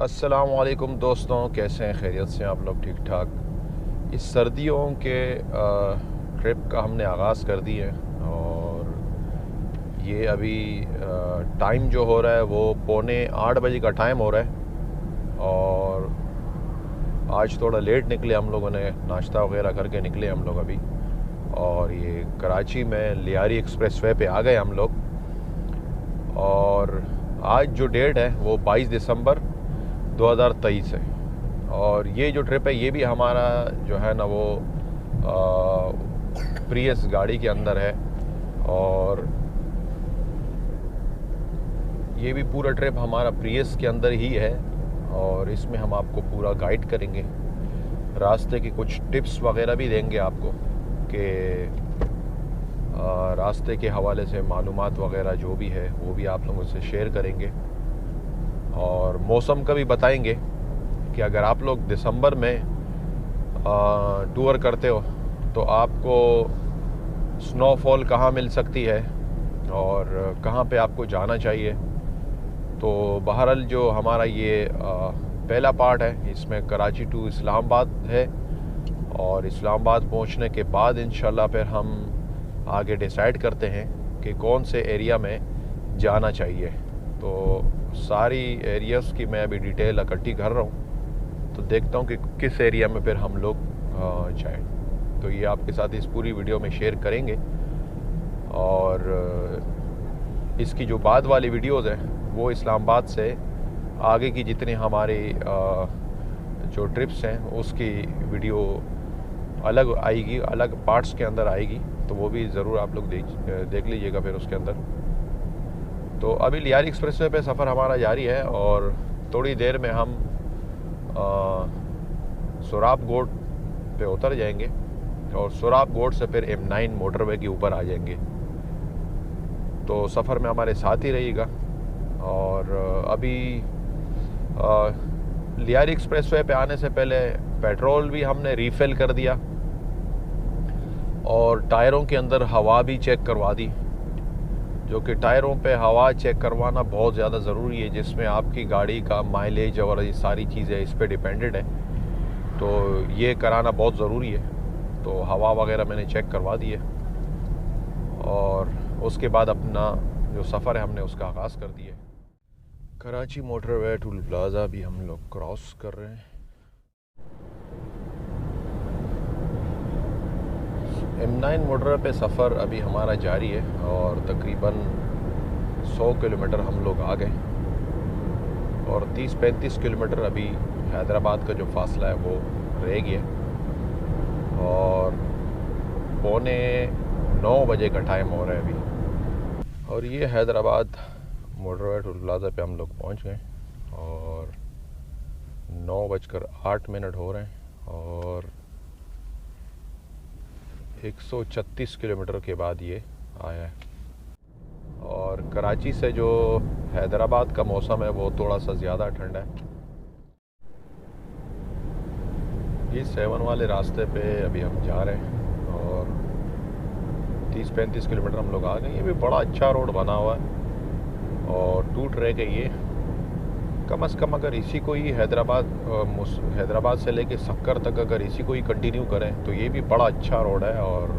अस्सलामुअलैकुम दोस्तों, कैसे हैं? खैरियत से आप लोग? ठीक ठाक। इस सर्दियों के ट्रिप का हमने आगाज़ कर दिया है और ये अभी टाइम जो हो रहा है वो 7:45 का टाइम हो रहा है। और आज थोड़ा लेट निकले हम लोगों ने, नाश्ता वगैरह करके निकले हम लोग अभी। और ये कराची में लियारी एक्सप्रेसवे पे आ गए हम लोग। और आज जो डेट है वो 22 दिसंबर 2023 है। और ये जो ट्रिप है ये भी हमारा जो है ना वो प्रियस गाड़ी के अंदर है। और ये भी पूरा ट्रिप हमारा प्रियस के अंदर ही है। और इसमें हम आपको पूरा गाइड करेंगे, रास्ते की कुछ टिप्स वगैरह भी देंगे आपको कि रास्ते के हवाले से मालूमात वगैरह जो भी है वो भी आप लोगों से शेयर करेंगे। और मौसम का भी बताएंगे कि अगर आप लोग दिसंबर में टूर करते हो तो आपको स्नोफॉल कहाँ मिल सकती है और कहाँ पे आपको जाना चाहिए। तो बहरहाल जो हमारा ये पहला पार्ट है, इसमें कराची टू इस्लामाबाद है। और इस्लामाबाद पहुंचने के बाद इंशाल्लाह फिर हम आगे डिसाइड करते हैं कि कौन से एरिया में जाना चाहिए। तो सारी एरियाज़ की मैं अभी डिटेल इकट्ठी कर रहा हूँ, तो देखता हूँ कि किस एरिया में फिर हम लोग जाएँ। तो ये आपके साथ इस पूरी वीडियो में शेयर करेंगे। और इसकी जो बाद वाली वीडियोज़ हैं वो इस्लामाबाद से आगे की जितनी हमारी जो ट्रिप्स हैं उसकी वीडियो अलग आएगी, अलग पार्ट्स के अंदर आएगी। तो वो भी ज़रूर आप लोग देख लीजिएगा फिर उसके अंदर। तो अभी लियारी एक्सप्रेसवे पे सफ़र हमारा जारी है और थोड़ी देर में हम सोराब गोट पे उतर जाएंगे और सोराब गोट से फिर M9 मोटरवे के ऊपर आ जाएंगे। तो सफ़र में हमारे साथ ही रहिएगा। और अभी लियारी एक्सप्रेसवे पे आने से पहले पेट्रोल भी हमने रीफ़िल कर दिया और टायरों के अंदर हवा भी चेक करवा दी, जो कि टायरों पे हवा चेक करवाना बहुत ज़्यादा ज़रूरी है, जिसमें आपकी गाड़ी का माइलेज और ये सारी चीज़ें इस पे डिपेंडेड है। तो ये कराना बहुत ज़रूरी है। तो हवा वगैरह मैंने चेक करवा दी है और उसके बाद अपना जो सफ़र है हमने उसका आगाज़ कर दिया है। कराची मोटरवे टूल प्लाज़ा भी हम लोग क्रॉस कर रहे हैं। M9 मोटरवे पे सफ़र अभी हमारा जारी है और तकरीबन 100 किलोमीटर हम लोग आ गए और 30-35 किलोमीटर अभी हैदराबाद का जो फासला है वो रह गया। और 8:45 बजे का टाइम हो रहा है अभी। और ये हैदराबाद मोटरवे टोल प्लाज़ा पे हम लोग पहुंच गए और 9:08 हो रहे हैं और 136 किलोमीटर के बाद ये आया है। और कराची से जो हैदराबाद का मौसम है वो थोड़ा सा ज़्यादा ठंडा है। ये 7 वाले रास्ते पे अभी हम जा रहे हैं और 30-35 किलोमीटर हम लोग आ गए। ये भी बड़ा अच्छा रोड बना हुआ है और 2 ट्रैक है ये। कम से कम अगर इसी को ही हैदराबाद से लेके सक्कर तक अगर इसी को ही कंटिन्यू करें तो ये भी बड़ा अच्छा रोड है और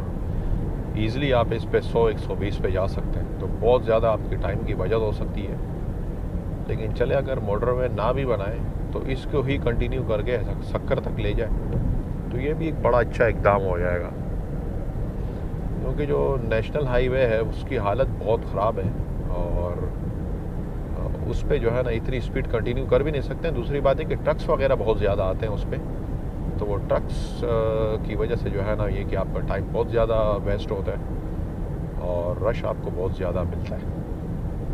ईज़िली आप इस पे 100-120 पे जा सकते हैं। तो बहुत ज़्यादा आपकी टाइम की बचत हो सकती है। लेकिन चले अगर मोटरवे ना भी बनाए तो इसको ही कंटिन्यू करके सक्कर तक ले जाए तो ये भी एक बड़ा अच्छा इक़दाम हो जाएगा, क्योंकि जो नेशनल हाईवे है उसकी हालत बहुत ख़राब है और उस पर जो है ना इतनी स्पीड कंटिन्यू कर भी नहीं सकते हैं। दूसरी बात है कि ट्रक्स वगैरह बहुत ज़्यादा आते हैं उस पर, तो वो ट्रक्स की वजह से जो है ना ये कि आपका टाइम बहुत ज़्यादा वेस्ट होता है और रश आपको बहुत ज़्यादा मिलता है।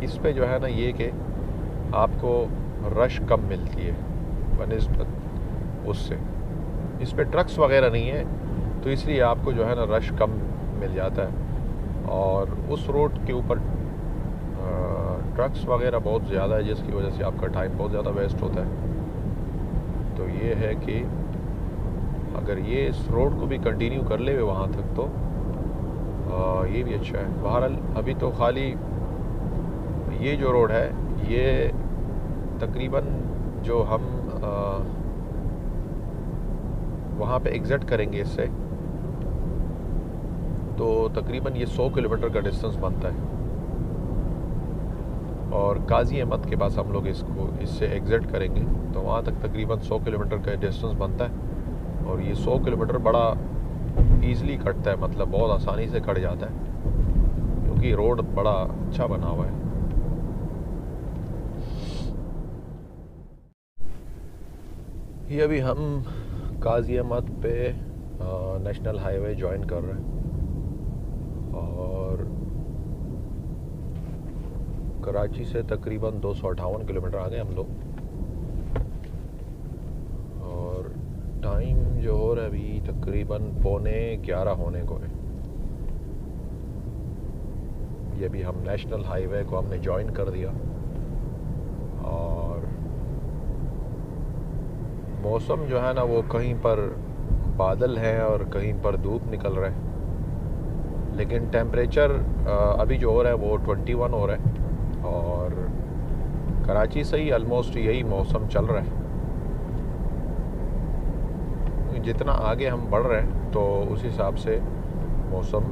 इस पे जो है ना ये कि आपको रश कम मिलती है बनिस्बत उससे। इस पे ट्रक्स वगैरह नहीं है तो इसलिए आपको जो है ना रश कम मिल जाता है। और उस रोड के ऊपर ट्रक्स वगैरह बहुत ज़्यादा है जिसकी वजह से आपका टाइम बहुत ज़्यादा वेस्ट होता है। तो ये है कि अगर ये इस रोड को भी कंटिन्यू कर ले वहाँ तक तो ये भी अच्छा है। बहरहाल अभी तो खाली ये जो रोड है ये तकरीबन जो हम वहाँ पे एग्ज़िट करेंगे इससे, तो तकरीबन ये 100 किलोमीटर का डिस्टेंस बनता है। और काजी अहमद के पास हम लोग इससे एग्ज़िट करेंगे तो वहाँ तक तकरीबन 100 किलोमीटर का डिस्टेंस बनता है। और ये 100 किलोमीटर बड़ा ईज़िली कटता है, मतलब बहुत आसानी से कट जाता है क्योंकि रोड बड़ा अच्छा बना हुआ है। ये अभी हम काजी अहमद पे नेशनल हाईवे ज्वाइन कर रहे हैं और कराची से तकरीबन 258 किलोमीटर आ गए हम लोग। और टाइम जो हो रहा है अभी तकरीबन 11:15 होने को है। ये भी हम नेशनल हाईवे को हमने ज्वाइन कर दिया और मौसम जो है ना वो कहीं पर बादल है और कहीं पर धूप निकल रहा है, लेकिन टेम्परेचर अभी जो हो रहा है वो 21 हो रहा है और कराची से ही ऑलमोस्ट यही मौसम चल रहा है। जितना आगे हम बढ़ रहे हैं तो उस हिसाब से मौसम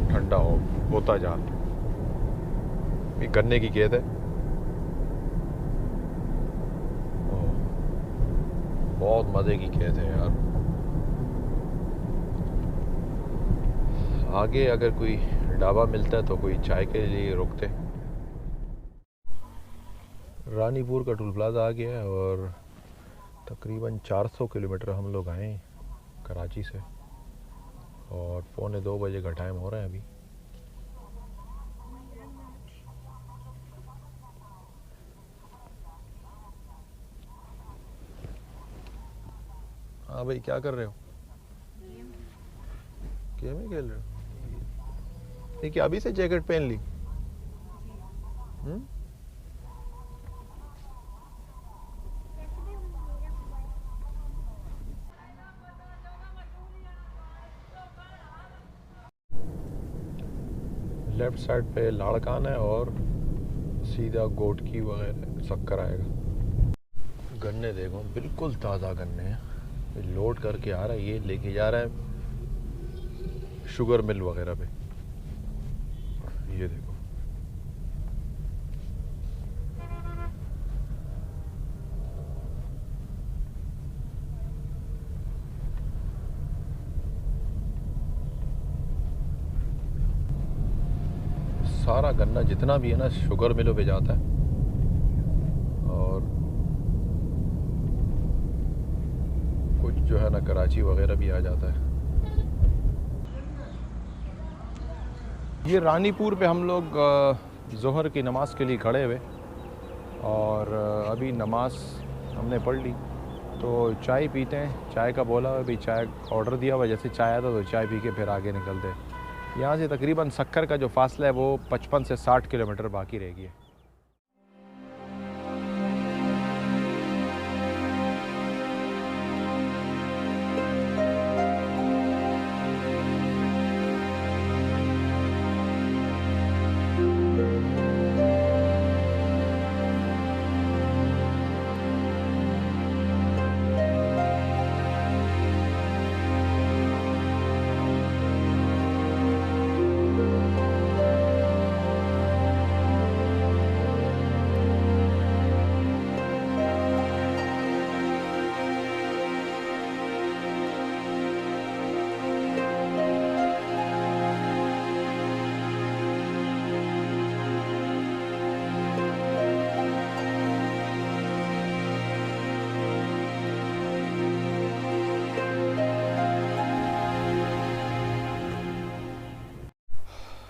ठंडा होता जा रहा है। ये गन्ने की खेत है, बहुत मज़े की खेत है यार। आगे अगर कोई ढाबा मिलता है तो कोई चाय के लिए रुकते। रानीपुर का टोल प्लाजा आ गया है और तकरीबन 400 किलोमीटर हम लोग आए हैं कराची से और 1:45 बजे का टाइम हो रहा है अभी। हाँ भाई, क्या कर रहे हो? गेम ही खेल रहे हो? ये क्या अभी से जैकेट पहन ली? लेफ्ट साइड पे लाड़कान है और सीधा गोटकी वगैरह शक्कर आएगा। गन्ने देखो, बिल्कुल ताज़ा गन्ने हैं। लोड करके आ रहा है, ये लेके जा रहा है शुगर मिल वगैरह पे। ये देखो, सारा गन्ना जितना भी है ना शुगर मिलों पे जाता है और कुछ जो है ना कराची वगैरह भी आ जाता है। ये रानीपुर पे हम लोग ज़ोहर की नमाज के लिए खड़े हुए और अभी नमाज हमने पढ़ ली तो चाय पीते हैं। चाय का बोला हुआ, अभी चाय ऑर्डर दिया हुआ, जैसे चाय आता तो चाय पी के फिर आगे निकलते हैं। यहाँ से तकरीबन शक्कर का जो फासला है वो 55 से 60 किलोमीटर बाकी रह गया।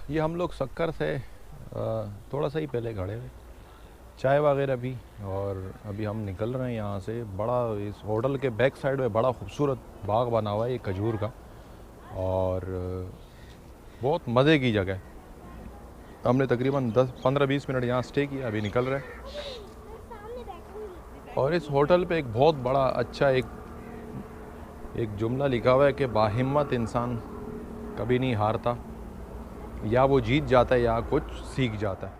ये हम लोग शक्कर से थोड़ा सा ही पहले खड़े हुए, चाय वगैरह भी, और अभी हम निकल रहे हैं यहाँ से। बड़ा इस होटल के बैक साइड में बड़ा खूबसूरत बाग बना हुआ है ये खजूर का और बहुत मज़े की जगह है। हमने तकरीबन 10-15-20 मिनट यहाँ स्टे किया, अभी निकल रहे हैं। और इस होटल पे एक बहुत बड़ा अच्छा एक जुमला लिखा हुआ है कि बाहिम्मत इंसान कभी नहीं हारता, या वो जीत जाता है या कुछ सीख जाता है।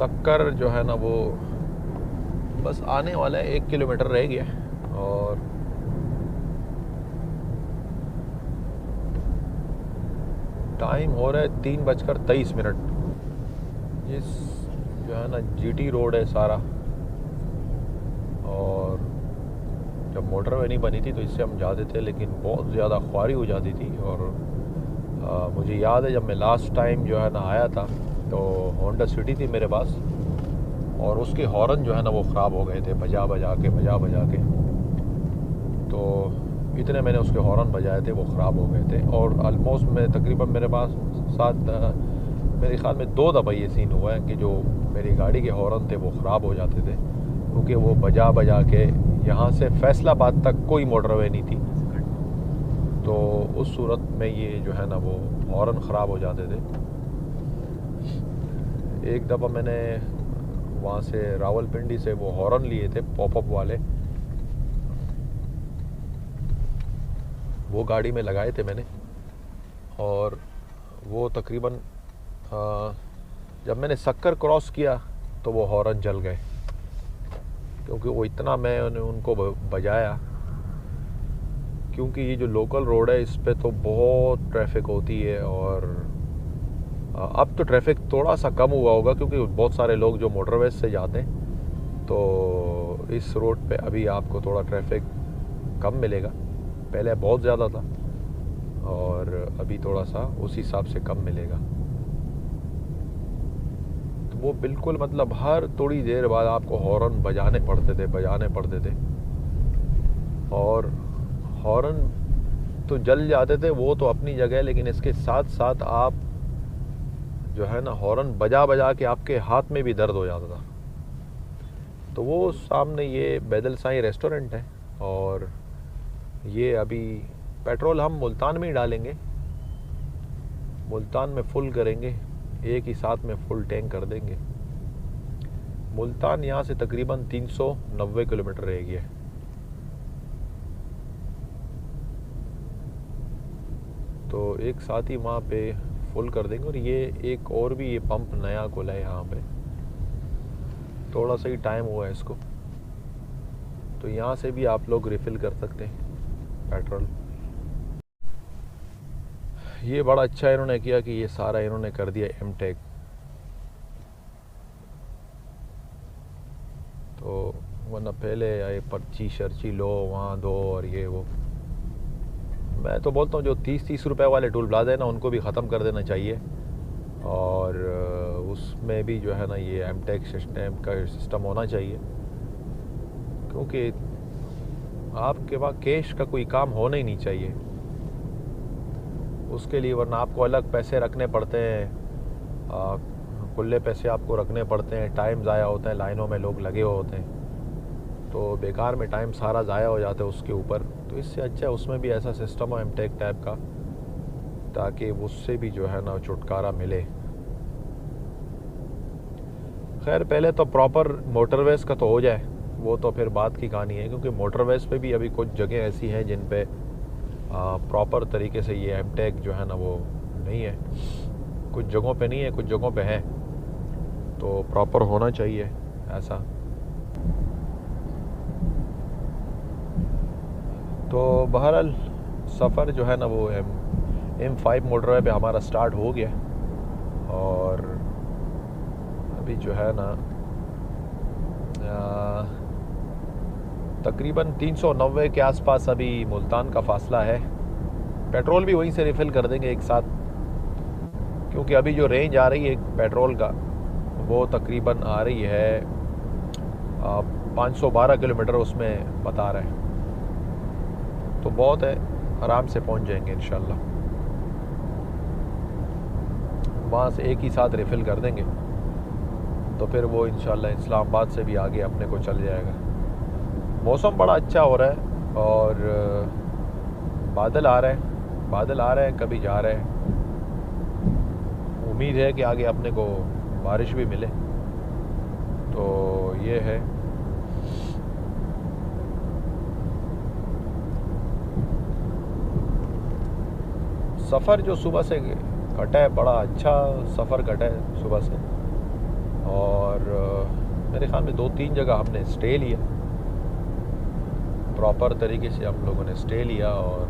सक्कर जो है ना वो बस आने वाला है, 1 किलोमीटर रह गया और टाइम हो रहा है 3:23। ये जो है ना जीटी रोड है सारा, और जब मोटरवे नहीं बनी थी तो इससे हम जाते थे, लेकिन बहुत ज़्यादा ख्वारी हो जाती थी। और मुझे याद है जब मैं लास्ट टाइम जो है ना आया था तो होंडा सिटी थी मेरे पास, और उसके हॉर्न जो है ना वो ख़राब हो गए थे बजा बजा के। तो इतने मैंने उसके हॉर्न बजाए थे वो ख़राब हो गए थे, और ऑलमोस्ट मैं तकरीबन मेरे पास मेरे ख्याल में 2 दफ़ा ये सीन हुआ है कि जो मेरी गाड़ी के हॉर्न थे वो ख़राब हो जाते थे, क्योंकि वो बजा के यहाँ से फैसलाबाद तक कोई मोटरवे नहीं थी। तो उस सूरत में ये जो है ना वो हॉर्न ख़राब हो जाते थे। एक दफ़ा मैंने वहाँ से रावलपिंडी से वो हॉर्न लिए थे पॉपअप वाले, वो गाड़ी में लगाए थे मैंने, और वो तकरीबन जब मैंने सक्कर क्रॉस किया तो वो हॉर्न जल गए, क्योंकि वो इतना मैंने उनको बजाया। क्योंकि ये जो लोकल रोड है इस पे तो बहुत ट्रैफिक होती है, और अब तो ट्रैफिक थोड़ा सा कम हुआ होगा क्योंकि बहुत सारे लोग जो मोटरवेज से जाते हैं, तो इस रोड पे अभी आपको थोड़ा ट्रैफिक कम मिलेगा। पहले बहुत ज़्यादा था और अभी थोड़ा सा उस हिसाब से कम मिलेगा। तो वो बिल्कुल मतलब हर थोड़ी देर बाद आपको हॉर्न बजाने पड़ते थे, और हॉर्न तो जल जाते थे वो तो अपनी जगह, लेकिन इसके साथ साथ आप जो है ना हॉर्न बजा के आपके हाथ में भी दर्द हो जाता था। तो वो सामने ये बैदल साईं रेस्टोरेंट है, और ये अभी पेट्रोल हम मुल्तान में ही डालेंगे, मुल्तान में फुल करेंगे, एक ही साथ में फुल टैंक कर देंगे। मुल्तान यहाँ से तकरीबन 390 किलोमीटर रह गया है। तो एक साथ ही वहाँ पे फुल कर देंगे। और ये एक और भी ये पंप नया खुला है यहाँ पे, थोड़ा सा ही टाइम हुआ है इसको, तो यहाँ से भी आप लोग रिफ़िल कर सकते हैं पेट्रोल। ये बड़ा अच्छा इन्होंने किया कि ये सारा इन्होंने कर दिया एमटेक। तो वरना पहले आए पर्ची शर्ची लो वहाँ दो और ये वो। मैं तो बोलता हूँ जो 30-30 रुपए वाले टूल प्लाजा है ना उनको भी ख़त्म कर देना चाहिए, और उसमें भी जो है ना ये एमटेक सिस्टम का सिस्टम होना चाहिए, क्योंकि आपके पास कैश का कोई काम होना ही नहीं चाहिए उसके लिए, वरना आपको अलग पैसे रखने पड़ते हैं, खुले पैसे आपको रखने पड़ते हैं, टाइम ज़ाया होता है, लाइनों में लोग लगे हुए होते हैं, तो बेकार में टाइम सारा ज़ाया हो जाता है उसके ऊपर। तो इससे अच्छा उसमें भी ऐसा सिस्टम हो एमटेक टाइप का, ताकि उससे भी जो है ना छुटकारा मिले। खैर पहले तो प्रॉपर मोटरवेज़ का तो हो जाए, वो तो फिर बात की कहानी है, क्योंकि मोटरवेज़ पे भी अभी कुछ जगह ऐसी हैं जिन पे प्रॉपर तरीके से ये एमटेक जो है ना वो नहीं है, कुछ जगहों पे नहीं है, कुछ जगहों पे है, तो प्रॉपर होना चाहिए ऐसा। तो बहरहाल सफ़र जो है ना वो M5 मोटरवे पे हमारा स्टार्ट हो गया, और अभी जो है ना तकरीबन 390 के आसपास अभी मुल्तान का फ़ासला है। पेट्रोल भी वहीं से रिफ़िल कर देंगे एक साथ, क्योंकि अभी जो रेंज आ रही है पेट्रोल का वो तकरीबन आ रही है 512 किलोमीटर उसमें बता रहा है, तो बहुत है, आराम से पहुंच जाएंगे इंशाल्लाह। वहाँ से एक ही साथ रिफ़िल कर देंगे तो फिर वो इंशाल्लाह इस्लामाबाद से भी आगे अपने को चल जाएगा। मौसम बड़ा अच्छा हो रहा है, और बादल आ रहे हैं कभी जा रहे हैं। उम्मीद है कि आगे अपने को बारिश भी मिले, तो ये है। सफ़र जो सुबह से कटा है, बड़ा अच्छा सफ़र कटा है सुबह से, और मेरे ख्याल में 2-3 जगह हमने स्टे लिया, प्रॉपर तरीके से हम लोगों ने स्टे लिया और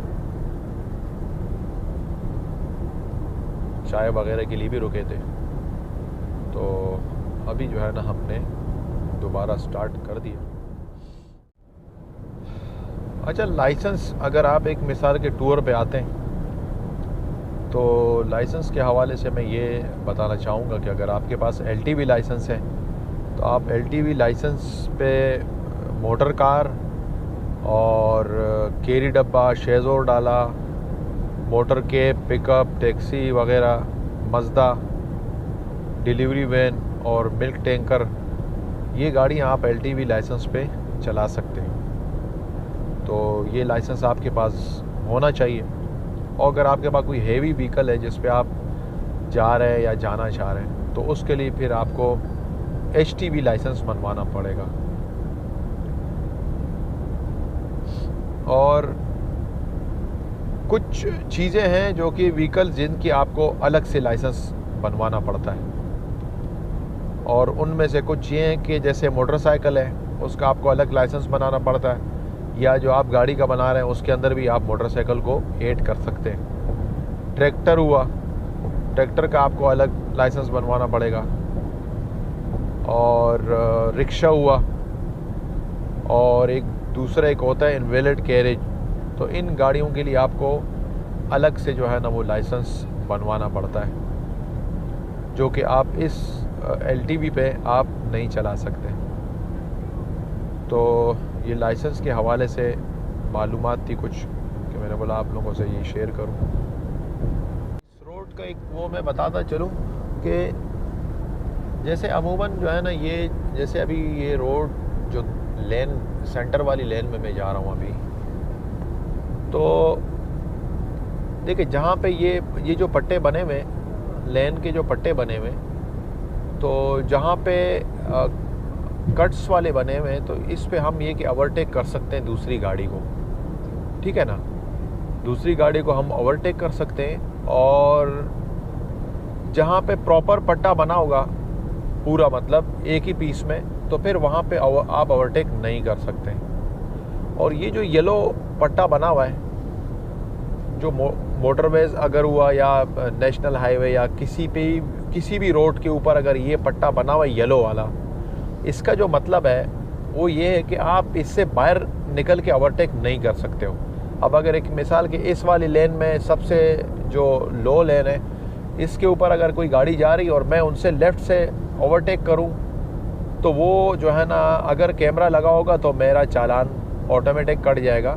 चाय वगैरह के लिए भी रुके थे। तो अभी जो है ना हमने दोबारा स्टार्ट कर दिया। अच्छा, लाइसेंस अगर आप एक मिसाल के टूर पे आते हैं तो लाइसेंस के हवाले से मैं ये बताना चाहूँगा कि अगर आपके पास LTV लाइसेंस है तो आप LTV लाइसेंस पे मोटर कार और कैरी डब्बा, शेज़ोर डाला, मोटर के पिकअप, टैक्सी वगैरह, मज़दा, डिलीवरी वैन और मिल्क टैंकर, ये गाड़ियाँ आप LTV लाइसेंस पे चला सकते हैं। तो ये लाइसेंस आपके पास होना चाहिए। और अगर आपके पास कोई हेवी व्हीकल है जिस पे आप जा रहे हैं या जाना चाह रहे हैं तो उसके लिए फिर आपको HTV लाइसेंस बनवाना पड़ेगा। और कुछ चीज़ें हैं जो कि व्हीकल जिनकी आपको अलग से लाइसेंस बनवाना पड़ता है, और उनमें से कुछ ये हैं कि जैसे मोटरसाइकिल है उसका आपको अलग लाइसेंस बनाना पड़ता है, या जो आप गाड़ी का बना रहे हैं उसके अंदर भी आप मोटरसाइकिल को ऐड कर सकते हैं। ट्रैक्टर हुआ, ट्रैक्टर का आपको अलग लाइसेंस बनवाना पड़ेगा। और रिक्शा हुआ, और एक दूसरा एक होता है इनवैलिड कैरेज। तो इन गाड़ियों के लिए आपको अलग से जो है ना वो लाइसेंस बनवाना पड़ता है, जो कि आप इस LTV पे आप नहीं चला सकते। तो ये लाइसेंस के हवाले से मालूमात थी कुछ कि मैंने बोला आप लोगों से ये शेयर करूं। इस रोड का एक वो मैं बताता चलूं कि जैसे अमूमन जो है ना ये, जैसे अभी ये रोड जो लेन सेंटर वाली लेन में मैं जा रहा हूँ अभी, तो देखिए जहाँ पे ये जो पट्टे बने हुए, लेन के जो पट्टे बने हुए, तो जहाँ पे कट्स वाले बने हुए हैं तो इस पे हम ये कि ओवरटेक कर सकते हैं दूसरी गाड़ी को, ठीक है ना। दूसरी गाड़ी को हम ओवरटेक कर सकते हैं, और जहाँ पे प्रॉपर पट्टा बना होगा पूरा, मतलब एक ही पीस में, तो फिर वहाँ पे आप ओवरटेक नहीं कर सकते। और ये जो येलो पट्टा बना हुआ है, जो मोटरवेज अगर हुआ या नेशनल हाईवे या किसी भी रोड के ऊपर अगर ये पट्टा बना हुआ है येलो वाला, इसका जो मतलब है वो ये है कि आप इससे बाहर निकल के ओवरटेक नहीं कर सकते हो। अब अगर एक मिसाल के इस वाली लेन में सबसे जो लो लेन है, इसके ऊपर अगर कोई गाड़ी जा रही है और मैं उनसे लेफ़्ट से ओवरटेक करूं, तो वो जो है ना अगर कैमरा लगा होगा तो मेरा चालान ऑटोमेटिक कट जाएगा।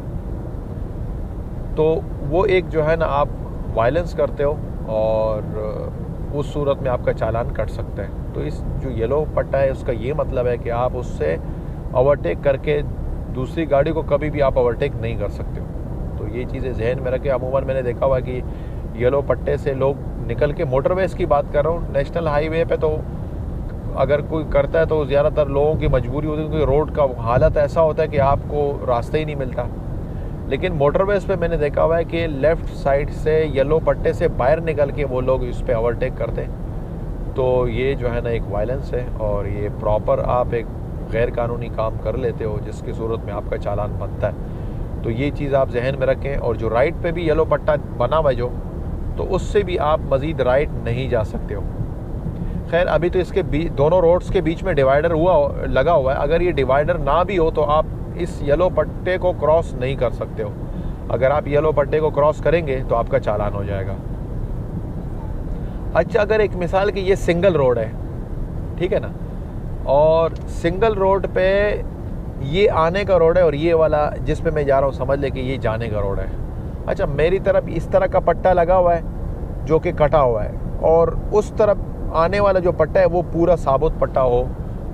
तो वो एक जो है ना आप वायलेंस करते हो और उस सूरत में आपका चालान कट सकता है। तो इस जो येलो पट्टा है उसका ये मतलब है कि आप उससे ओवरटेक करके दूसरी गाड़ी को कभी भी आप ओवरटेक नहीं कर सकते हो। तो ये चीज़ें जहन में रखें। अमूमन मैंने देखा हुआ कि येलो पट्टे से लोग निकल के, मोटरवेज की बात कर रहा हूँ, नेशनल हाईवे पे तो अगर कोई करता है तो ज़्यादातर लोगों की मजबूरी होती है क्योंकि रोड का हालत ऐसा होता है कि आपको रास्ता ही नहीं मिलता। लेकिन मोटरवेज पे मैंने देखा हुआ है कि लेफ़्ट साइड से येलो पट्टे से बाहर निकल के वो लोग इस पे ओवरटेक करते हैं। तो ये जो है ना एक वायलेंस है, और ये प्रॉपर आप एक गैर कानूनी काम कर लेते हो जिसकी सूरत में आपका चालान बनता है। तो ये चीज़ आप जहन में रखें। और जो राइट पे भी येलो पट्टा बना हुआ है जो, तो उससे भी आप मज़ीद राइट नहीं जा सकते हो। खैर अभी तो इसके दोनों रोड्स के बीच में डिवाइडर लगा हुआ है। अगर ये डिवाइडर ना भी हो तो आप इस येलो पट्टे को क्रॉस नहीं कर सकते हो। अगर आप येलो पट्टे को क्रॉस करेंगे तो आपका चालान हो जाएगा। अच्छा, अगर एक मिसाल की ये सिंगल रोड है, ठीक है ना, और सिंगल रोड पे ये आने का रोड है और ये वाला जिस पे मैं जा रहा हूँ समझ ले कि ये जाने का रोड है। अच्छा, मेरी तरफ इस तरह का पट्टा लगा हुआ है जो कि कटा हुआ है, और उस तरफ आने वाला जो पट्टा है वो पूरा साबुत पट्टा हो,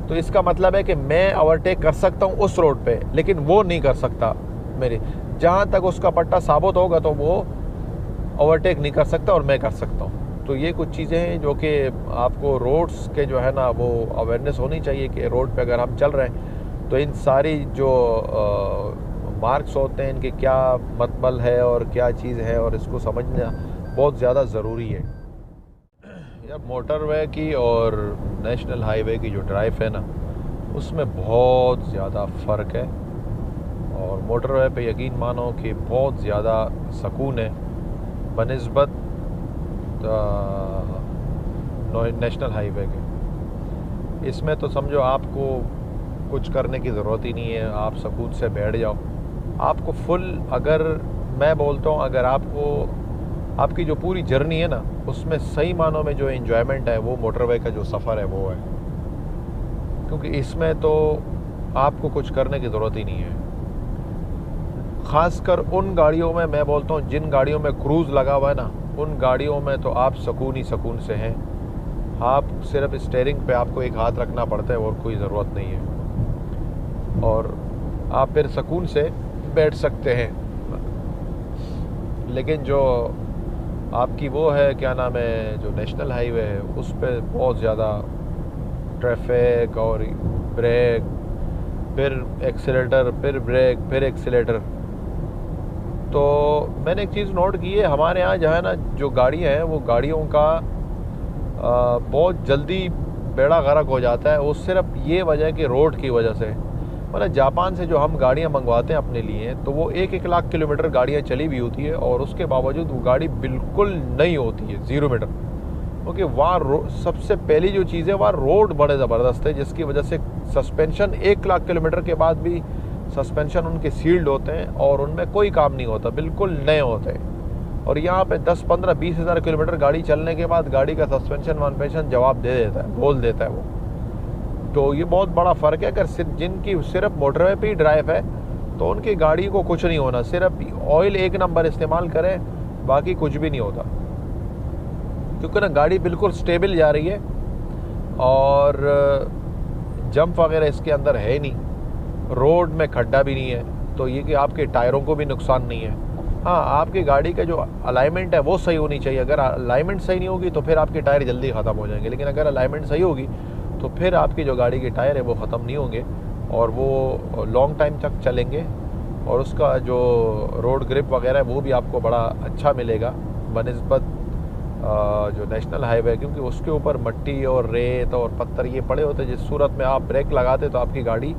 तो इसका मतलब है कि मैं ओवरटेक कर सकता हूँ उस रोड पे, लेकिन वो नहीं कर सकता। मेरे जहाँ तक उसका पट्टा साबुत होगा तो वो ओवरटेक नहीं कर सकता और मैं कर सकता हूँ। तो ये कुछ चीज़ें हैं जो कि आपको रोड्स के जो है ना वो अवेयरनेस होनी चाहिए कि रोड पे अगर हम चल रहे हैं तो इन सारी जो मार्क्स होते हैं इनके क्या मतलब है और क्या चीज़ है, और इसको समझना बहुत ज़्यादा ज़रूरी है। जब मोटरवे की और नेशनल हाईवे की जो ड्राइव है ना, उसमें बहुत ज़्यादा फ़र्क है। और मोटरवे पे यकीन मानो कि बहुत ज़्यादा सुकून है बनिस्बत नेशनल हाईवे के। इसमें तो समझो आपको कुछ करने की ज़रूरत ही नहीं है, आप सुकून से बैठ जाओ। आपको फुल, अगर मैं बोलता हूँ, अगर आपको आपकी जो पूरी जर्नी है ना, उसमें सही मानों में जो एंजॉयमेंट है वो मोटरवे का जो सफ़र है वो है। क्योंकि इसमें तो आपको कुछ करने की ज़रूरत ही नहीं है। ख़ासकर उन गाड़ियों में मैं बोलता हूँ, जिन गाड़ियों में क्रूज़ लगा हुआ है ना, उन गाड़ियों में तो आप सुकून ही सुकून से हैं। आप सिर्फ स्टीयरिंग पे आपको एक हाथ रखना पड़ता है और कोई ज़रूरत नहीं है, और आप फिर सुकून से बैठ सकते हैं। लेकिन जो आपकी वो है, क्या नाम है, जो नेशनल हाईवे है, उस पर बहुत ज़्यादा ट्रैफिक और ब्रेक, फिर एक्सीलेटर, फिर ब्रेक, फिर एक्सीलेटर। तो मैंने एक चीज़ नोट की है, हमारे यहाँ जो है ना, जो गाड़ियाँ हैं वो गाड़ियों का बहुत जल्दी बेड़ा गर्क हो जाता है। वो सिर्फ ये वजह कि रोड की वजह से। मतलब जापान से जो हम गाड़ियाँ मंगवाते हैं अपने लिए, तो वो 1-1 लाख किलोमीटर गाड़ियाँ चली भी होती है, और उसके बावजूद वो गाड़ी बिल्कुल नई होती है, 0 मीटर। क्योंकि वहाँ सबसे पहली जो चीज़ है, वहाँ रोड बड़े ज़बरदस्त है, जिसकी वजह से सस्पेंशन 1 लाख किलोमीटर के बाद भी सस्पेंशन उनके सील्ड होते हैं और उनमें कोई काम नहीं होता, बिल्कुल नए होते हैं। और यहाँ पे 10, 15, 20 हज़ार किलोमीटर गाड़ी चलने के बाद गाड़ी का सस्पेंशन वनपेशन जवाब दे देता है, बोल देता है वो। तो ये बहुत बड़ा फ़र्क है। अगर जिनकी सिर्फ मोटरवे पे ही ड्राइव है, तो उनकी गाड़ी को कुछ नहीं होना, सिर्फ ऑयल 1 नंबर इस्तेमाल करें, बाकी कुछ भी नहीं होता। क्योंकि ना गाड़ी बिल्कुल स्टेबल जा रही है, और जंप वगैरह इसके अंदर है नहीं, रोड में खड्डा भी नहीं है, तो ये कि आपके टायरों को भी नुकसान नहीं है। हाँ, आपकी गाड़ी का जो अलाइनमेंट है वो सही होनी चाहिए। अगर अलाइनमेंट सही नहीं होगी तो फिर आपके टायर जल्दी ख़त्म हो जाएंगे, लेकिन अगर अलाइनमेंट सही होगी तो फिर आपकी जो गाड़ी के टायर है वो ख़त्म नहीं होंगे, और वो लॉन्ग टाइम तक चलेंगे, और उसका जो रोड ग्रिप वगैरह है वो भी आपको बड़ा अच्छा मिलेगा बनिस्बत जो नेशनल हाईवे है। क्योंकि उसके ऊपर मट्टी और रेत और पत्थर ये पड़े होते हैं, जिस सूरत में आप ब्रेक लगाते तो आपकी गाड़ी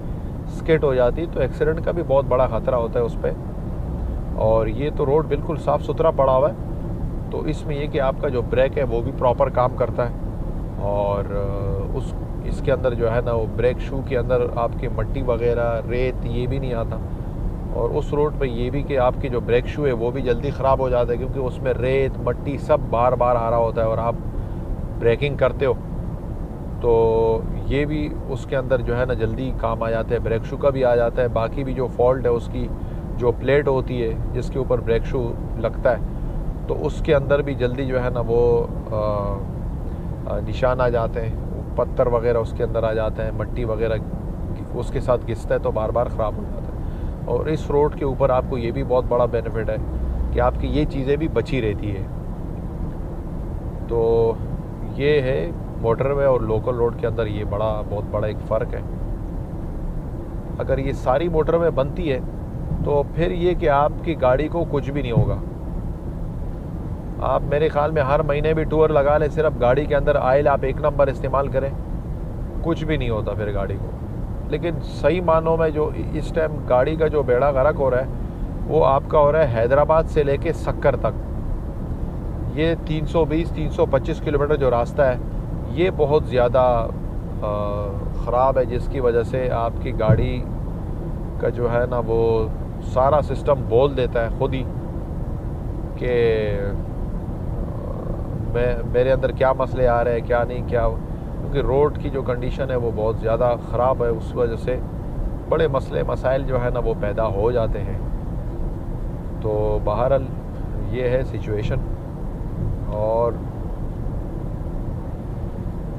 स्किड हो जाती, तो एक्सीडेंट का भी बहुत बड़ा ख़तरा होता है उस पर। और ये तो रोड बिल्कुल साफ़ सुथरा पड़ा हुआ है, तो इसमें ये कि आपका जो ब्रेक है वो भी प्रॉपर काम करता है, और इसके अंदर जो है ना, वो ब्रेक शू के अंदर आपकी मट्टी वगैरह रेत ये भी नहीं आता। और उस रोड पे ये भी कि आपकी जो ब्रेक शू है वो भी जल्दी ख़राब हो जाता है, क्योंकि उसमें रेत मट्टी सब बार बार आ रहा होता है, और आप ब्रेकिंग करते हो तो ये भी उसके अंदर जो है ना जल्दी काम आ जाता है, ब्रेक शू का भी आ जाता है। बाकी भी जो फॉल्ट है, उसकी जो प्लेट होती है जिसके ऊपर ब्रेक शू लगता है, तो उसके अंदर भी जल्दी जो है ना वो निशान आ जाते हैं, पत्थर वगैरह उसके अंदर आ जाते हैं, मट्टी वगैरह उसके साथ घिसता है, तो बार बार ख़राब हो जाता है। और इस रोड के ऊपर आपको ये भी बहुत बड़ा बेनिफिट है कि आपकी ये चीज़ें भी बची रहती है। तो ये है मोटरवे और लोकल रोड के अंदर ये बहुत बड़ा एक फ़र्क है। अगर ये सारी मोटरवे बनती है तो फिर ये कि आपकी गाड़ी को कुछ भी नहीं होगा। आप मेरे ख़्याल में हर महीने भी टूर लगा लें, सिर्फ गाड़ी के अंदर ऑयल आप 1 नंबर इस्तेमाल करें, कुछ भी नहीं होता फिर गाड़ी को। लेकिन सही मानों में जो इस टाइम गाड़ी का जो बेड़ा गर्क हो रहा है वो आपका हो रहा है हैदराबाद से लेके सक्कर तक। ये 320-325 किलोमीटर जो रास्ता है ये बहुत ज़्यादा ख़राब है, जिसकी वजह से आपकी गाड़ी का जो है ना वो सारा सिस्टम बोल देता है खुद ही कि मेरे अंदर क्या मसले आ रहे हैं, क्या नहीं, क्या। क्योंकि रोड की जो कंडीशन है वो बहुत ज़्यादा ख़राब है, उस वजह से बड़े मसले मसाइल जो है ना वो पैदा हो जाते हैं। तो बहरहाल ये है सिचुएशन। और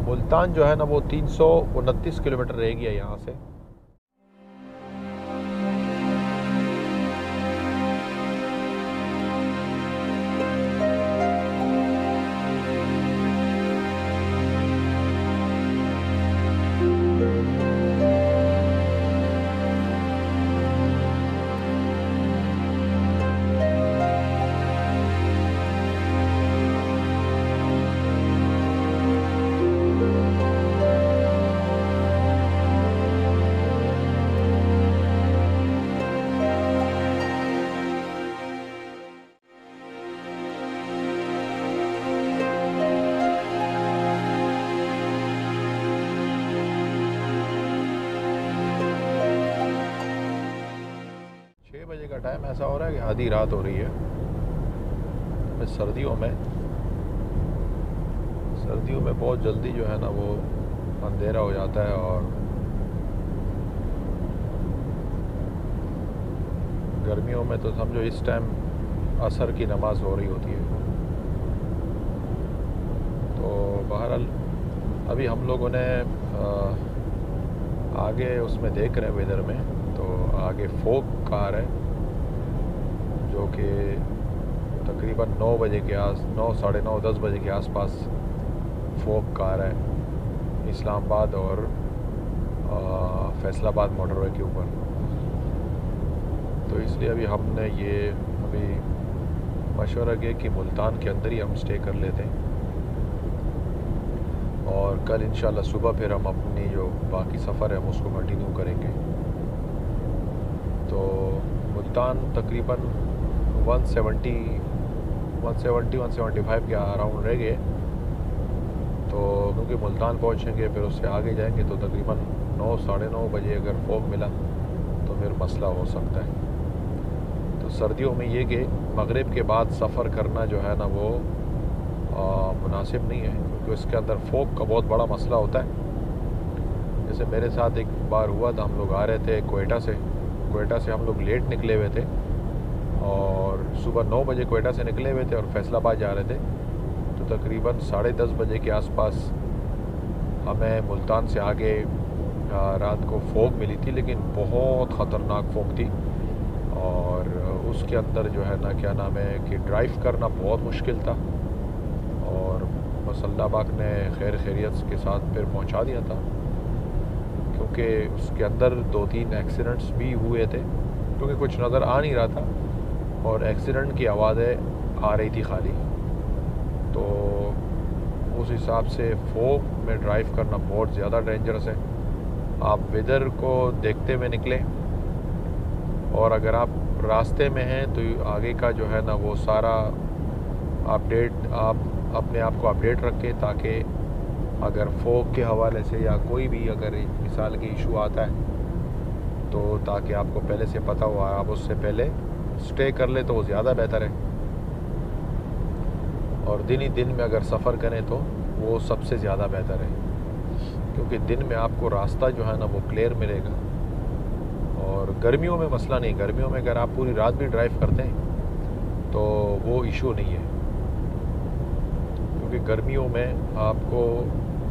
मुल्तान जो है ना वो 329 किलोमीटर रह गया यहाँ से। का टाइम ऐसा हो रहा है कि आधी रात हो रही है। सर्दियों में बहुत जल्दी जो है ना वो अंधेरा हो जाता है, और गर्मियों में तो समझो इस टाइम असर की नमाज हो रही होती है। तो बहरहाल अभी हम लोगों ने आगे उसमें देख रहे हैं वेदर में, तो आगे फोक कार है जो कि तकरीबन 9 बजे के 9, साढ़े 9, 10 बजे के आसपास फोक कार है इस्लामाबाद और फैसलाबाद मोटरवे के ऊपर। तो इसलिए अभी मशवरा किया कि मुल्तान के अंदर ही हम स्टे कर लेते हैं, और कल इंशाल्लाह सुबह फिर हम अपनी जो बाकी सफ़र है हम उसको कंटिन्यू करेंगे। तो मुल्तान तकरीबन 175 के अराउंड रह गए। तो क्योंकि मुल्तान पहुंचेंगे फिर उससे आगे जाएंगे तो तकरीबन 9, साढ़े 9 बजे अगर फॉग मिला तो फिर मसला हो सकता है। तो सर्दियों में ये कि मगरिब के बाद सफ़र करना जो है ना वो मुनासिब नहीं है, क्योंकि उसके अंदर फॉग का बहुत बड़ा मसला होता है। जैसे मेरे साथ एक बार हुआ था, हम लोग आ रहे थे कोयटा से हम लोग लेट निकले हुए थे, और सुबह 9 बजे कोयटा से निकले हुए थे और फैसलाबाद जा रहे थे। तो तकरीबन 10:30 बजे के आसपास हमें मुल्तान से आगे रात को फॉग मिली थी, लेकिन बहुत ख़तरनाक फॉग थी, और उसके अंदर जो है ना क्या नाम है कि ड्राइव करना बहुत मुश्किल था। और बस अल्लाह पाक ने खैर खैरियत के साथ फिर पहुंचा दिया था, क्योंकि उसके अंदर 2-3 एक्सीडेंट्स भी हुए थे, क्योंकि कुछ नज़र आ नहीं रहा था और एक्सीडेंट की आवाज़ें आ रही थी खाली। तो उस हिसाब से फॉग में ड्राइव करना बहुत ज़्यादा डेंजरस है। आप वेदर को देखते हुए निकलें, और अगर आप रास्ते में हैं तो आगे का जो है ना वो सारा अपडेट आप अपने आप को अपडेट रखें, ताकि अगर फॉग के हवाले से या कोई भी अगर मिसाल के इशू आता है तो ताकि आपको पहले से पता हो, आप उससे पहले स्टे कर ले तो वो ज़्यादा बेहतर है। और दिन ही दिन में अगर सफ़र करें तो वो सबसे ज़्यादा बेहतर है, क्योंकि दिन में आपको रास्ता जो है ना वो क्लियर मिलेगा। और गर्मियों में मसला नहीं, गर्मियों में अगर आप पूरी रात भी ड्राइव करते हैं तो वो इशू नहीं है, क्योंकि गर्मियों में आपको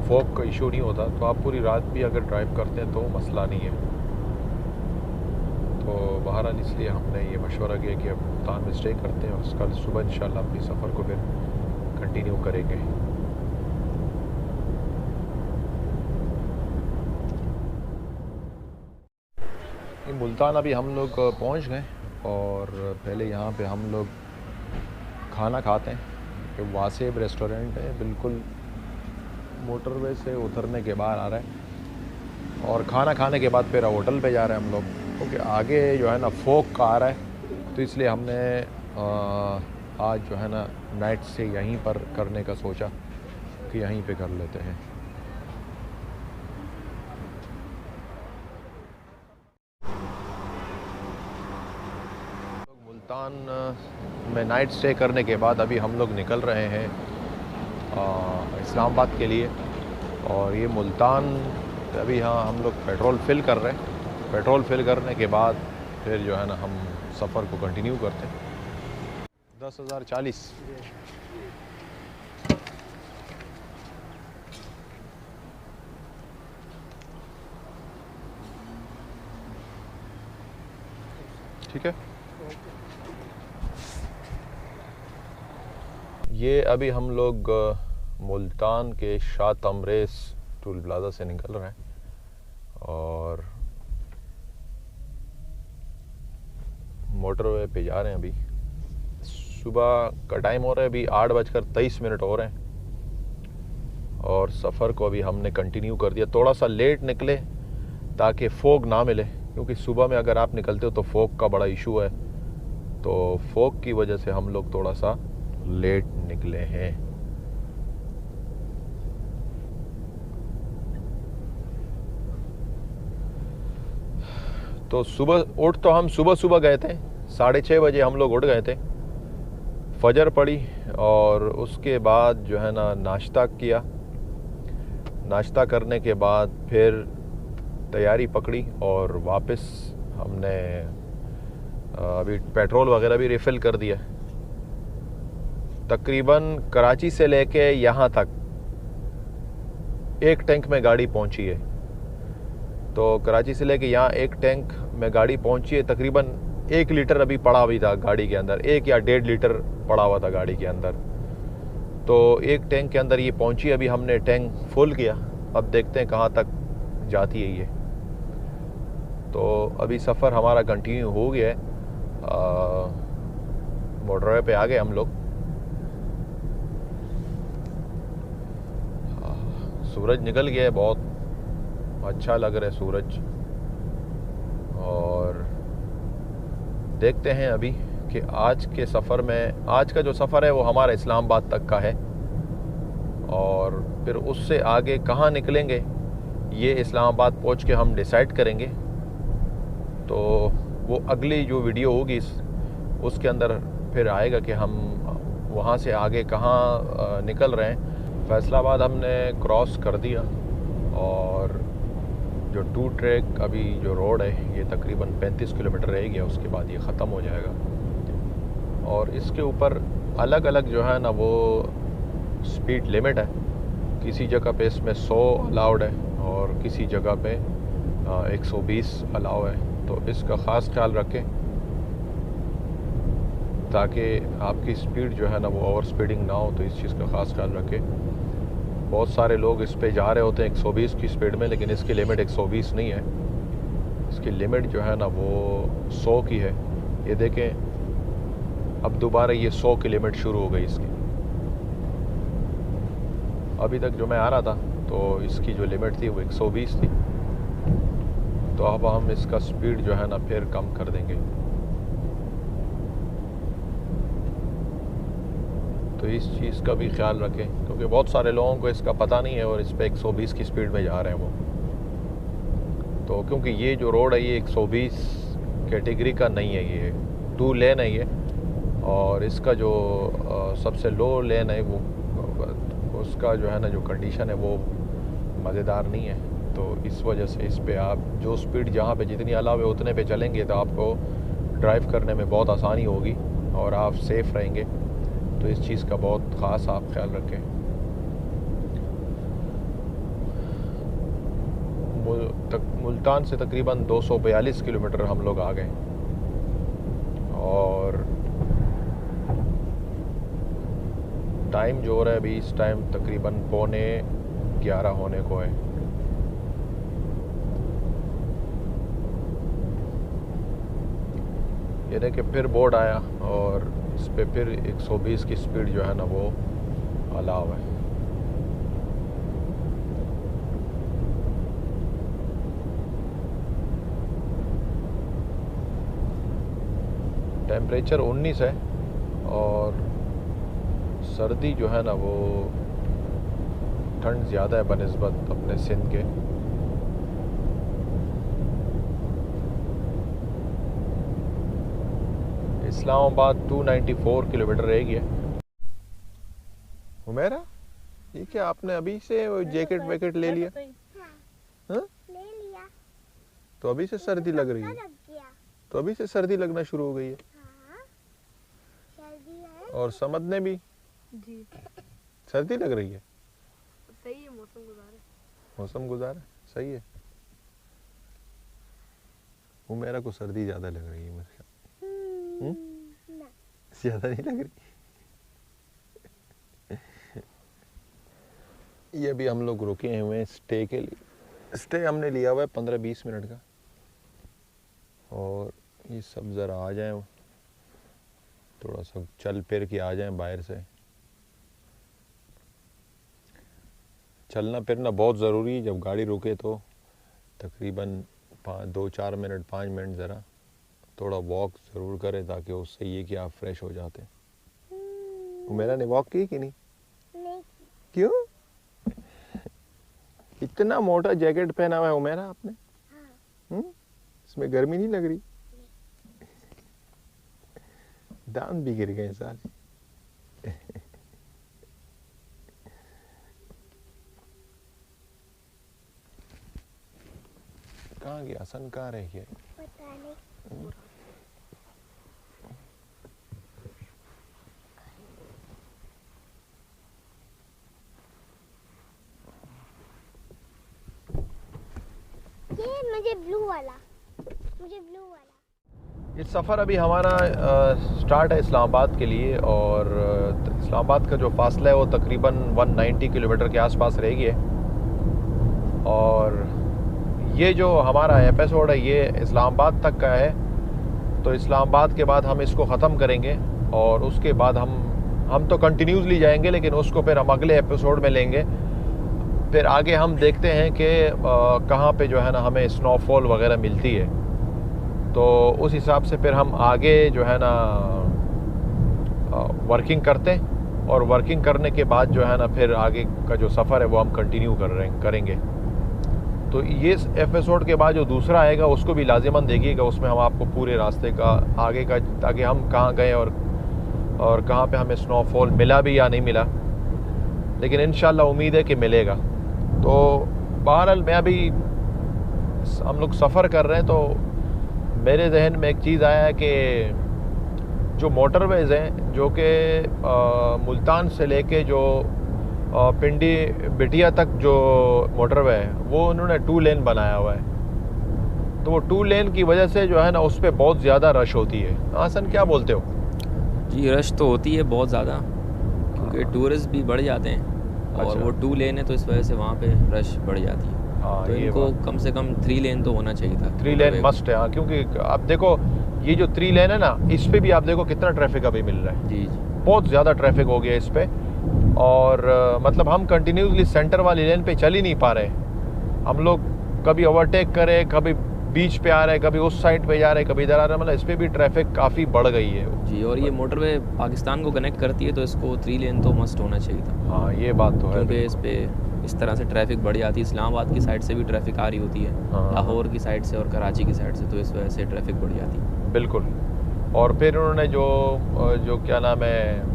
फॉग का इशू नहीं होता। तो आप पूरी रात भी अगर ड्राइव करते हैं तो मसला नहीं है। तो बहरहाल इसलिए हमने ये मशवरा किया कि अब मुल्तान में स्टे करते हैं, और कल सुबह इंशाल्लाह अपनी सफ़र को फिर कंटिन्यू करेंगे। मुल्तान अभी हम लोग पहुंच गए, और पहले यहाँ पे हम लोग खाना खाते हैं। वासेब रेस्टोरेंट है, बिल्कुल मोटरवे से उतरने के बाद आ रहा है, और खाना खाने के बाद फिर होटल पे जा रहे हैं हम लोग, क्योंकि आगे जो है ना फोक का आ रहा है। तो इसलिए हमने आज जो है ना नाइट से यहीं पर करने का सोचा कि यहीं पे कर लेते हैं। मुल्तान में नाइट स्टे करने के बाद अभी हम लोग निकल रहे हैं इस्लामाबाद के लिए। और ये मुल्तान अभी यहाँ हम लोग पेट्रोल फिल कर रहे हैं। पेट्रोल फिल करने के बाद फिर जो है ना हम सफ़र को कंटिन्यू करते हैं। 10,040 ठीक है। ये अभी हम लोग मुल्तान के शाह तमरेज़ टूल प्लाजा से निकल रहे हैं, और मोटरवे पे जा रहे हैं। अभी सुबह का टाइम हो रहा है, अभी 8:23 हो रहे हैं, और सफ़र को अभी हमने कंटिन्यू कर दिया। थोड़ा सा लेट निकले ताकि फोग ना मिले, क्योंकि सुबह में अगर आप निकलते हो तो फोग का बड़ा इशू है। तो फोग की वजह से हम लोग थोड़ा सा लेट निकले हैं। तो सुबह हम सुबह गए थे 6:30 बजे हम लोग उठ गए थे, फजर पड़ी और उसके बाद जो है ना नाश्ता किया। नाश्ता करने के बाद फिर तैयारी पकड़ी और वापस हमने अभी पेट्रोल वगैरह भी रिफ़िल कर दिया। तकरीबन कराची से लेके यहाँ तक एक टैंक में गाड़ी पहुँची है। तो कराची से लेके यहाँ एक टैंक में गाड़ी पहुँची है। तकरीबन 1 लीटर अभी पड़ा भी था गाड़ी के अंदर, 1 या 1.5 लीटर पड़ा हुआ था गाड़ी के अंदर। तो एक टैंक के अंदर ये पहुँची। अभी हमने टैंक फुल किया, अब देखते हैं कहाँ तक जाती है ये। तो अभी सफ़र हमारा कंटिन्यू हो गया है। मोटरवे पे आ गए हम लोग। सूरज निकल गया है, बहुत अच्छा लग रहा है सूरज। और देखते हैं अभी कि आज के सफ़र में, आज का जो सफ़र है वो हमारा इस्लामाबाद तक का है और फिर उससे आगे कहाँ निकलेंगे ये इस्लामाबाद पहुँच के हम डिसाइड करेंगे। तो वो अगली जो वीडियो होगी उसके अंदर फिर आएगा कि हम वहाँ से आगे कहाँ निकल रहे हैं। फैसलाबाद हमने क्रॉस कर दिया और जो 2 ट्रैक अभी जो रोड है ये तकरीबन 35 किलोमीटर रह गया, उसके बाद ये ख़त्म हो जाएगा। और इसके ऊपर अलग अलग जो है ना वो स्पीड लिमिट है। किसी जगह पे इसमें 100 अलाउड है और किसी जगह पे 120 अलाउ है। तो इसका ख़ास ख्याल रखें ताकि आपकी स्पीड जो है ना वो ओवर स्पीडिंग ना हो। तो इस चीज़ का ख़ास ख्याल रखें। बहुत सारे लोग इस पे जा रहे होते हैं 120 की स्पीड में, लेकिन इसकी लिमिट 120 नहीं है। इसकी लिमिट जो है ना वो 100 की है। ये देखें अब दोबारा ये 100 की लिमिट शुरू हो गई इसकी। अभी तक जो मैं आ रहा था तो इसकी जो लिमिट थी वो 120 थी। तो अब हम इसका स्पीड जो है ना फिर कम कर देंगे। तो इस चीज़ का भी ख्याल रखें क्योंकि बहुत सारे लोगों को इसका पता नहीं है और इस पर 120 की स्पीड में जा रहे हैं वो। तो क्योंकि ये जो रोड है ये 120 कैटेगरी का नहीं है, ये 2 लेन है ये। और इसका जो सबसे लो लेन है वो उसका जो है ना जो कंडीशन है वो मज़ेदार नहीं है। तो इस वजह से इस पे आप जो स्पीड जहाँ पे जितनी अलाव है उतने पे चलेंगे तो आपको ड्राइव करने में बहुत आसानी होगी और आप सेफ़ रहेंगे। तो इस चीज़ का बहुत ख़ास आप ख्याल रखें। मुल्तान से तकरीबन 242 किलोमीटर हम लोग आ गए और टाइम जो हो रहा है अभी इस टाइम तकरीबन 11:15 होने को है। ये देखिए फिर बोर्ड आया और इस पे फिर 120 की स्पीड जो है ना वो अलाव है। टेम्परेचर 19 है और सर्दी जो है ना वो ठंड ज़्यादा है बनिस्बत अपने सिंध के। इस्लामाबाद 294 किलोमीटर रह गया। हुमैरा ये क्या आपने अभी से वो जैकेट वैकेट ले लिया? हाँ? ले लिया। तो अभी से सर्दी लग रही है? तो अभी से सर्दी लगना शुरू हो गई है? हाँ, सर्दी है। और समझने भी जी सर्दी लग रही है? सही है, मौसम गुजारे। मौसम गुजारा सही है। हुमैरा को सर्दी ज़्यादा लग रही है मेरे ख्याल। ना। ज़्यादा नहीं लग रही? ये भी हम लोग रुके हुए हैं स्टे के लिए। स्टे हमने लिया हुआ है 15-20 मिनट का। और ये सब ज़रा आ जाएं, थोड़ा सा चल फिर के आ जाएं बाहर से। चलना फिरना बहुत ज़रूरी है। जब गाड़ी रुके तो तकरीबन 2-4 मिनट 5 मिनट ज़रा थोड़ा वॉक ज़रूर करें ताकि उससे ये कि आप फ्रेश हो जाते हैं। मेरा ने वॉक की कि नहीं? नहीं। क्यों? इतना मोटा जैकेट पहना हुआ है मेरा आपने? हाँ। इसमें गर्मी नहीं लग रही? दांत भी गिर गए सारे। कहाँ गया सन, कहाँ रह गया? पता नहीं। ये मुझे ब्लू वाला, मुझे ब्लू वाला। ये सफ़र अभी हमारा स्टार्ट है इस्लामाबाद के लिए, और इस्लामाबाद का जो फासला है वो तकरीबन 190 किलोमीटर के आसपास रह गया है। और ये जो हमारा एपिसोड है ये इस्लामाबाद तक का है, तो इस्लामाबाद के बाद हम इसको ख़त्म करेंगे और उसके बाद हम तो कंटिन्यूसली जाएंगे, लेकिन उसको फिर हम अगले एपिसोड में लेंगे। फिर आगे हम देखते हैं कि कहाँ पे जो है ना हमें स्नोफॉल वगैरह मिलती है, तो उस हिसाब से फिर हम आगे जो है ना वर्किंग करते हैं, और वर्किंग करने के बाद जो है ना फिर आगे का जो सफ़र है वो हम कंटिन्यू करेंगे। तो ये एपिसोड के बाद जो दूसरा आएगा उसको भी लाजिमन देखिएगा, उसमें हम आपको पूरे रास्ते का आगे हम कहाँ गए और कहाँ पे हमें स्नोफॉल मिला भी या नहीं मिला, लेकिन इंशाल्लाह उम्मीद है कि मिलेगा। तो बहरहाल मैं अभी हम लोग सफ़र कर रहे हैं, तो मेरे जहन में एक चीज़ आया है कि जो मोटरवेज़ हैं जो कि मुल्तान से लेके जो पिंडी बिटिया तक जो मोटरवे है वो उन्होंने 2 लेन बनाया हुआ है, तो वो 2 लेन की वजह से जो है ना उस पर बहुत ज़्यादा रश होती है। हासन क्या बोलते हो? जी रश तो होती है बहुत ज़्यादा, क्योंकि टूरिस्ट भी बढ़ जाते हैं, और अच्छा। वो 2 लेन है तो इस वजह से वहाँ पे रश बढ़ जाती है। हाँ, तो ये इनको बात। कम से कम 3 लेन तो होना चाहिए था। 3 लेन मस्ट है, हाँ, क्योंकि आप देखो ये जो 3 लेन है ना, इस पे भी आप देखो कितना ट्रैफिक अभी मिल रहा है। जी जी बहुत ज़्यादा ट्रैफिक हो गया इस पे, और मतलब हम कंटिन्यूसली सेंटर वाली लेन पे चल ही नहीं पा रहे। हम लोग कभी ओवरटेक करें, कभी बीच पे आ रहे, कभी उस साइड पे जा रहे, कभी इधर आ रहे, मतलब इस पे भी ट्रैफिक काफ़ी बढ़ गई है। जी, और ये मोटरवे पाकिस्तान को कनेक्ट करती है, तो इसको 3 लेन तो मस्ट होना चाहिए था। हाँ, ये बात तो है, क्योंकि इस पे इस तरह से ट्रैफिक बढ़ जाती है। इस्लामाबाद की साइड से भी ट्रैफिक आ रही होती है, हाँ। लाहौर की साइड से और कराची की साइड से, तो इस वजह से ट्रैफिक बढ़ जाती है। बिल्कुल। और फिर उन्होंने जो क्या नाम है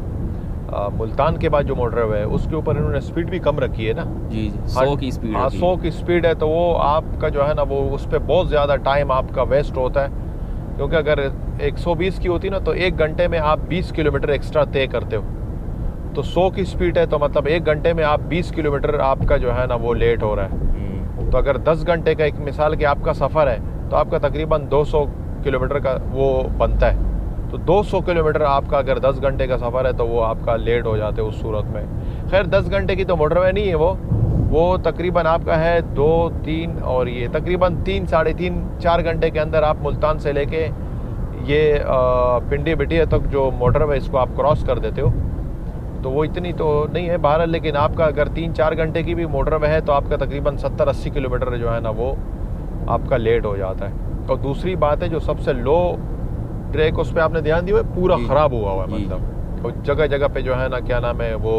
मुल्तान के बाद जो मोटरवे है उसके ऊपर इन्होंने स्पीड भी कम रखी है ना। जी जी 100 की स्पीड हाँ, 100 की स्पीड है, तो वो आपका जो है ना वो उस पर बहुत ज़्यादा टाइम आपका वेस्ट होता है, क्योंकि अगर 120 की होती ना तो 1 घंटे में आप 20 किलोमीटर एक्स्ट्रा तय करते हो, तो 100 की स्पीड है तो मतलब 1 घंटे में आप 20 किलोमीटर आपका जो है ना वो लेट हो रहा है। तो अगर 10 घंटे का एक मिसाल के आपका सफ़र है तो आपका तकरीबन 200 किलोमीटर का वो बनता है, तो 200 किलोमीटर आपका अगर 10 घंटे का सफ़र है तो वो आपका लेट हो जाते हैं उस सूरत में। खैर 10 घंटे की तो मोटरवे नहीं है, वो तकरीबन आपका है 2-3 और ये तकरीबन 3, साढ़े 3, 4 घंटे के अंदर आप मुल्तान से लेके ये पिंडी बिटिया तक जो मोटरवे इसको आप क्रॉस कर देते हो, तो वो इतनी तो नहीं है बहरहाल, लेकिन आपका अगर 3-4 घंटे की भी मोटरवे है तो आपका तकरीबन 70-80 किलोमीटर जो है ना वो आपका लेट हो जाता है। और दूसरी बात है जो सबसे लो ट्रैक उस पर आपने ध्यान दिया है, पूरा ख़राब हुआ हुआ है, मतलब तो जगह जगह पे जो है ना क्या नाम है वो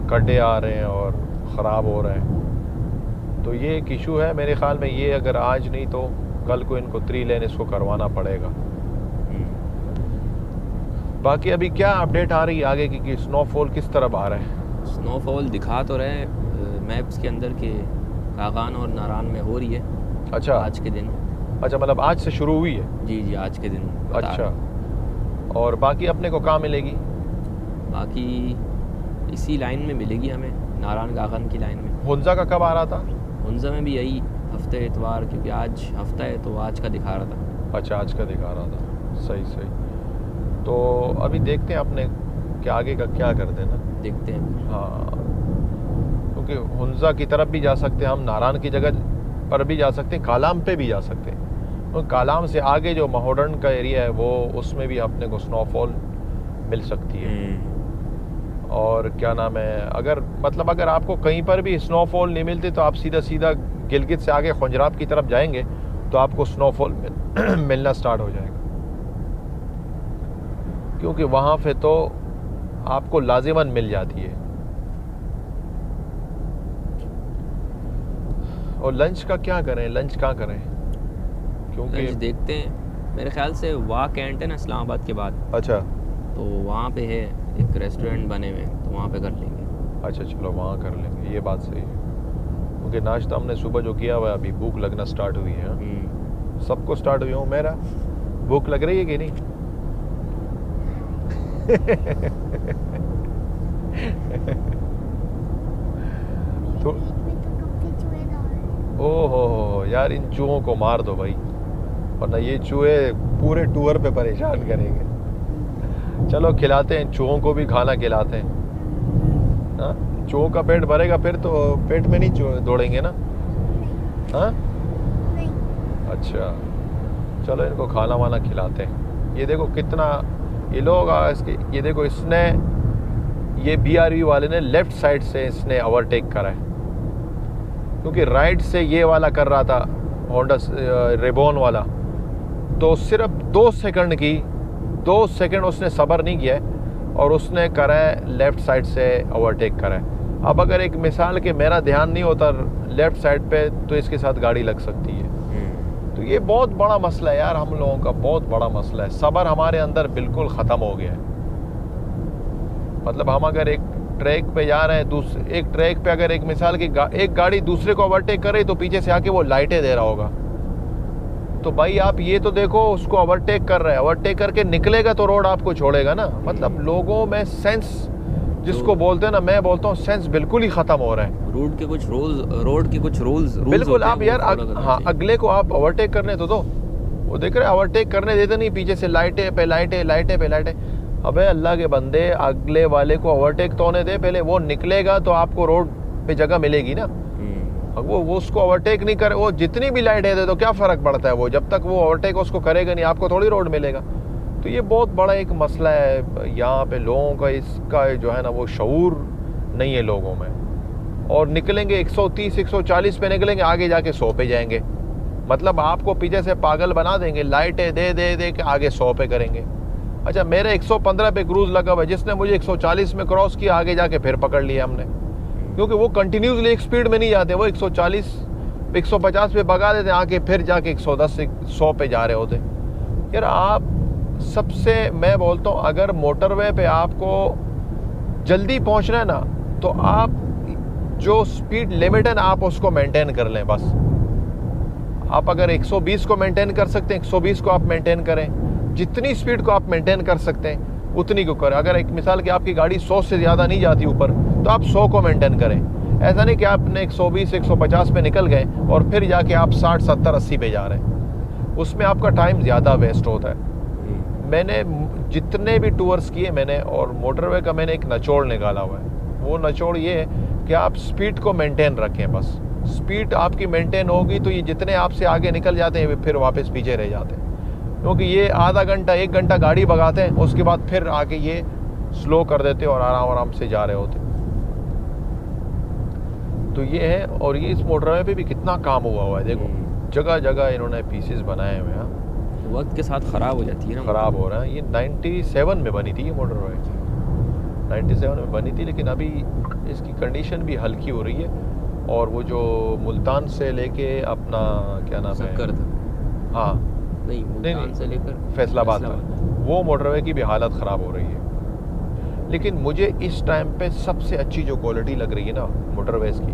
गड्ढे आ रहे हैं और ख़राब हो रहे हैं। तो ये एक इशू है मेरे ख्याल में, ये अगर आज नहीं तो कल को इनको 3 लेन इसको करवाना पड़ेगा। बाकी अभी क्या अपडेट आ रही है आगे की कि स्नोफॉल किस तरफ आ रहा है? स्नोफॉल दिखा तो रहे मैप्स के अंदर के कागान और नारान में हो रही है। अच्छा, आज के दिन। अच्छा, मतलब आज से शुरू हुई है? जी जी आज के दिन बता अच्छा, रहा। और बाकी अपने को कहाँ मिलेगी? बाकी इसी लाइन में मिलेगी हमें, नारान कागान की लाइन में। हुंजा का कब आ रहा था? हुंजा में भी यही हफ्ते इतवार, क्योंकि आज हफ्ता है तो आज का दिखा रहा था। अच्छा, आज का दिखा रहा था, सही सही। तो अभी देखते हैं अपने कि आगे का क्या करते हैं ना, देखते हैं। हाँ, क्योंकि हुंजा की तरफ भी जा सकते हैं हम, नारान की जगह पर भी जा सकते हैं, कालाम पे भी जा सकते हैं। तो कालाम से आगे जो महोडन का एरिया है वो उसमें भी अपने को स्नोफॉल मिल सकती है। और क्या नाम है, अगर आपको कहीं पर भी स्नोफॉल नहीं मिलती तो आप सीधा गिलगित से आगे खुंजराब की तरफ जाएंगे तो आपको स्नोफॉल मिलना स्टार्ट हो जाएगा, क्योंकि वहाँ पे तो आपको लाजिमन मिल जाती है। और लंच का क्या करें, लंच कहाँ करें? क्योंकि लंच देखते हैं, मेरे ख्याल से वाह कैंट है ना इस्लामाबाद के बाद, अच्छा तो वहाँ पे है एक रेस्टोरेंट बने हुए हैं, तो वहाँ पे कर लेंगे। अच्छा, चलो वहाँ कर लेंगे, ये बात सही है। क्योंकि नाश्ता हमने सुबह जो किया हुआ है, अभी भूख लगना स्टार्ट हुई है। सबको स्टार्ट हुई हूँ, मेरा भूख लग रही है कि नहीं? तो पेट में तो कब से चूहे दौड़ रहे हैं। ओहो यार, इन चूहों को मार दो भाई, वरना ये चूहे पूरे टूर पे परेशान करेंगे। चलो खिलाते हैं, चूहों को भी खाना खिलाते हैं। हाँ, चूहों का पेट भरेगा फिर तो पेट में नहीं चूहे दौड़ेंगे ना। हाँ नहीं, अच्छा, चलो इनको खाना वाना खिलाते हैं। ये देखो कितना ये लोग इसके, ये देखो इसने, ये BRV वाले ने लेफ्ट साइड से इसने ओवरटेक करा है, क्योंकि राइट से ये वाला कर रहा था होंडा रेबॉन वाला, तो सिर्फ 2 सेकंड उसने सब्र नहीं किया है और उसने करा है लेफ्ट साइड से ओवरटेक करा है। अब अगर एक मिसाल के मेरा ध्यान नहीं होता लेफ्ट साइड पे तो इसके साथ गाड़ी लग सकती है। तो ये बहुत बड़ा मसला है यार, हम लोगों का बहुत बड़ा मसला है। सब्र हमारे अंदर बिल्कुल ख़त्म हो गया है। मतलब हम अगर एक ट्रैक पे जा रहे हैं, एक ट्रैक पे अगर एक मिसाल की एक गाड़ी दूसरे को ओवरटेक करे तो पीछे से आके वो लाइटें दे रहा होगा, तो भाई आप ये तो देखो उसको ओवरटेक कर रहा है, ओवरटेक करके निकलेगा तो रोड आपको छोड़ेगा ना। मतलब लोगों में सेंस जिसको बोलते हैं ना, मैं बोलता हूँ सेंस बिल्कुल ही ख़त्म हो रहा है। रोड के कुछ रूल्स बिल्कुल आप यार हाँ, अगले को आप ओवरटेक करने तो दो, वो देख रहे ओवरटेक करने देते नहीं, पीछे से लाइटें पे लाइटें। अबे अल्लाह के बंदे, अगले वाले को ओवरटेक तो होने दे, पहले वो निकलेगा तो आपको रोड पे जगह मिलेगी ना। वो उसको ओवरटेक नहीं करे, वो जितनी भी लाइटें दे तो क्या फ़र्क पड़ता है, वो जब तक वो ओवरटेक उसको करेगा नहीं आपको थोड़ी रोड मिलेगा। तो ये बहुत बड़ा एक मसला है यहाँ पे लोगों का, इसका जो है ना वो शऊर नहीं है लोगों में। और निकलेंगे 130 140 पे निकलेंगे, आगे जाके 100 पे जाएंगे। मतलब आपको पीछे से पागल बना देंगे, लाइटें दे के आगे 100 पे करेंगे। अच्छा, मेरे 115 पे क्रूज लगा हुआ है, जिसने मुझे 140 में क्रॉस किया आगे जाके फिर पकड़ लिया हमने, क्योंकि वो कंटिन्यूसली एक स्पीड में नहीं जाते, वो 140 150 पे भगा देते, आके फिर जाके 110 100 पे जा रहे होते। यार आप सबसे मैं बोलता हूँ, अगर मोटरवे पे आपको जल्दी पहुँचना है ना, तो आप जो स्पीड लिमिट है ना आप उसको मेंटेन कर लें बस। आप अगर 120 को मेंटेन कर सकते हैं 120 को आप मेंटेन करें, जितनी स्पीड को आप मेंटेन कर सकते हैं उतनी को करें। अगर एक मिसाल की आपकी गाड़ी 100 से ज़्यादा नहीं जाती ऊपर, तो आप 100 को मेंटेन करें। ऐसा नहीं कि आपने 120 150 पे निकल गए और फिर जाके आप 60 70 80 पे जा रहे हैं, उसमें आपका टाइम ज़्यादा वेस्ट होता है। मैंने जितने भी टूर्स किए मैंने, और मोटरवे का मैंने एक निचोड़ निकाला हुआ है। वो निचोड़ ये है कि आप स्पीड को मेंटेन रखें बस। स्पीड आपकी मेंटेन होगी तो ये जितने आपसे आगे निकल जाते हैं फिर वापस पीछे रह जाते हैं, क्योंकि ये आधा घंटा 1 घंटा गाड़ी भगाते हैं, उसके बाद फिर आके ये स्लो कर देते और आराम से जा रहे होते। तो ये है। और ये इस मोटरवे पे भी कितना काम हुआ है, देखो जगह जगह इन्होंने पीसेस बनाए हुए हैं। वक्त के साथ ख़राब हो जाती है ना, ख़राब हो रहा है। ये 97 में बनी थी ये मोटरवे, 97 में बनी थी, लेकिन अभी इसकी कंडीशन भी हल्की हो रही है। और वो जो मुल्तान से लेके अपना क्या नाम है, सक्कर था, हाँ नहीं मुल्तान से लेकर फैसलाबाद तक, वो मोटरवे की भी हालत ख़राब हो रही है। लेकिन मुझे इस टाइम पे सबसे अच्छी जो क्वालिटी लग रही है ना मोटरवेज़ की,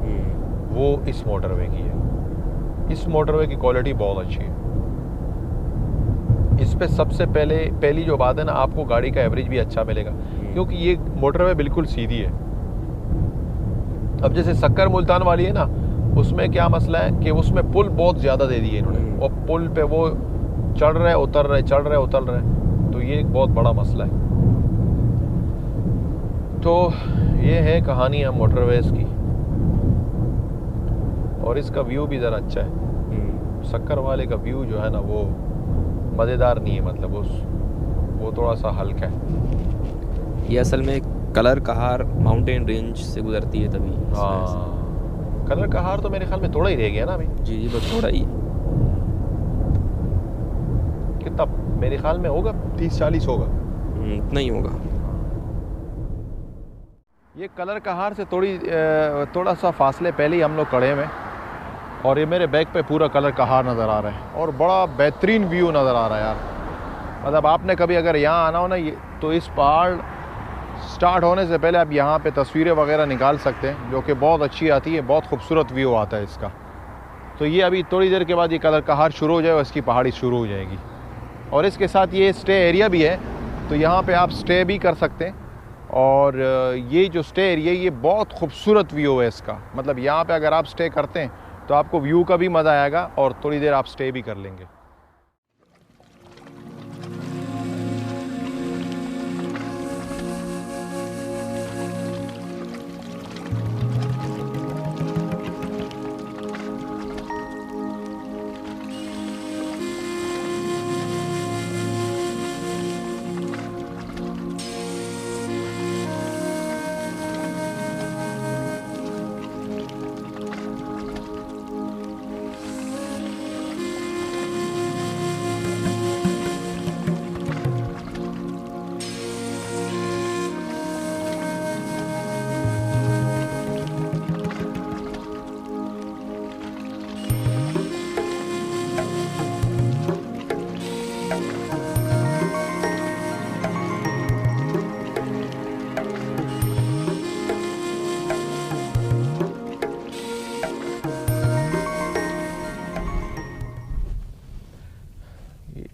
वो इस मोटरवे की है। इस मोटरवे की क्वालिटी बहुत अच्छी है। इस पे सबसे पहली जो बात है ना, आपको गाड़ी का एवरेज भी अच्छा मिलेगा, क्योंकि ये मोटरवे बिल्कुल सीधी है। अब जैसे सक्कर मुल्तान वाली है ना, उसमें क्या मसला है कि उसमें पुल बहुत ज़्यादा दे दिए इन्होंने, और पुल पे वो चढ़ रहे उतर रहे, चढ़ रहे उतर रहे, तो ये एक बहुत बड़ा मसला है। तो ये है कहानी है मोटरवेज़ की। और इसका व्यू भी ज़रा अच्छा है। सक्कर वाले का व्यू जो है ना वो मज़ेदार नहीं है, मतलब वो थोड़ा सा हल्का है। ये असल में कलर कहार माउंटेन रेंज से गुजरती है तभी। हाँ, कलर कहार तो मेरे ख्याल में थोड़ा ही रह गया ना अभी। जी बस थोड़ा ही, कितना मेरे ख्याल में होगा 30-40 होगा, इतना ही होगा। ये कलर कहार से थोड़ा सा फासले पहले ही हम लोग खड़े हुए, और ये मेरे बैक पे पूरा कलर कहार नज़र आ रहा है और बड़ा बेहतरीन व्यू नज़र आ रहा है यार। मतलब आपने कभी अगर यहाँ आना हो ना तो इस पहाड़ स्टार्ट होने से पहले आप यहाँ पे तस्वीरें वगैरह निकाल सकते हैं, जो कि बहुत अच्छी आती है, बहुत खूबसूरत व्यू आता है इसका। तो ये अभी थोड़ी देर के बाद ये कलर कहार शुरू हो जाए और इसकी पहाड़ी शुरू हो जाएगी। और इसके साथ ये स्टे एरिया भी है, तो यहाँ पे आप स्टे भी कर सकते हैं। और ये जो स्टे एरिया ये बहुत खूबसूरत व्यू है इसका। मतलब यहाँ पे अगर आप स्टे करते हैं तो आपको व्यू का भी मज़ा आएगा और थोड़ी देर आप स्टे भी कर लेंगे।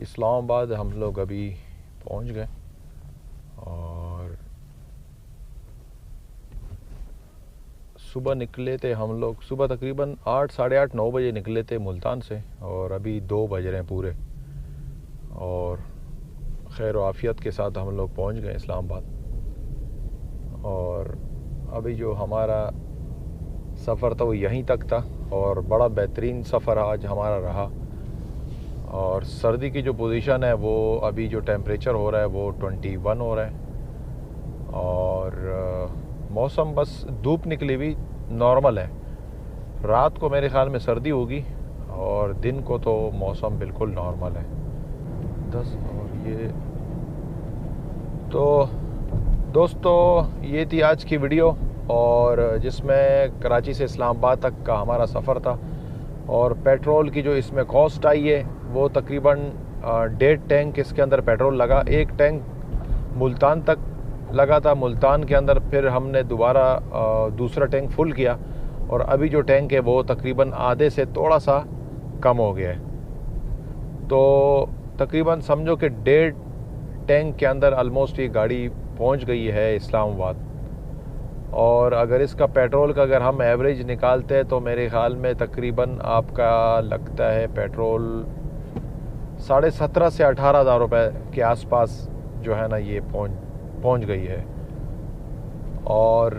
इस्लामाबाद हम लोग अभी पहुंच गए और सुबह निकले थे हम लोग। सुबह तकरीबन 8, साढ़े 8, 9 बजे निकले थे मुल्तान से और अभी 2 बज रहे हैं पूरे। और खैर आफियत के साथ हम लोग पहुंच गए इस्लामाबाद। और अभी जो हमारा सफ़र था वो यहीं तक था और बड़ा बेहतरीन सफ़र आज हमारा रहा। और सर्दी की जो पोजीशन है वो अभी जो टेम्परेचर हो रहा है वो 21 हो रहा है। और मौसम बस धूप निकली हुई नॉर्मल है। रात को मेरे ख़्याल में सर्दी होगी और दिन को तो मौसम बिल्कुल नॉर्मल है। 10 और ये तो दोस्तों ये थी आज की वीडियो और जिसमें कराची से इस्लामाबाद तक का हमारा सफ़र था। और पेट्रोल की जो इसमें कॉस्ट आई है वो तकरीबन 1.5 टैंक इसके अंदर पेट्रोल लगा। 1 टैंक मुल्तान तक लगा था। मुल्तान के अंदर फिर हमने दोबारा दूसरा टैंक फुल किया और अभी जो टैंक है वो तकरीबन आधे से थोड़ा सा कम हो गया है। तो तकरीबन समझो कि 1.5 टैंक के अंदर ऑलमोस्ट ये गाड़ी पहुंच गई है इस्लामाबाद। और अगर इसका पेट्रोल का अगर हम एवरेज निकालते हैं तो मेरे ख़्याल में तकरीबन आपका लगता है पेट्रोल 17,500 से 18,000 रुपये के आसपास जो है ना ये पहुंच गई है। और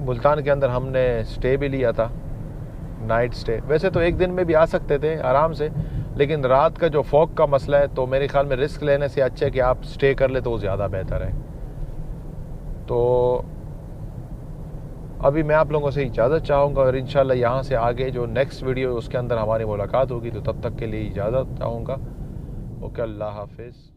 मुल्तान के अंदर हमने स्टे भी लिया था, नाइट स्टे। वैसे तो एक दिन में भी आ सकते थे आराम से, लेकिन रात का जो फॉग का मसला है तो मेरे ख़्याल में रिस्क लेने से अच्छा है कि आप स्टे कर ले तो वो ज़्यादा बेहतर है। तो अभी मैं आप लोगों से इजाज़त चाहूँगा और इंशाल्लाह यहाँ से आगे जो नेक्स्ट वीडियो उसके अंदर हमारी मुलाकात होगी। तो तब तक के लिए इजाज़त चाहूँगा। ओके, अल्लाह हाफिज़।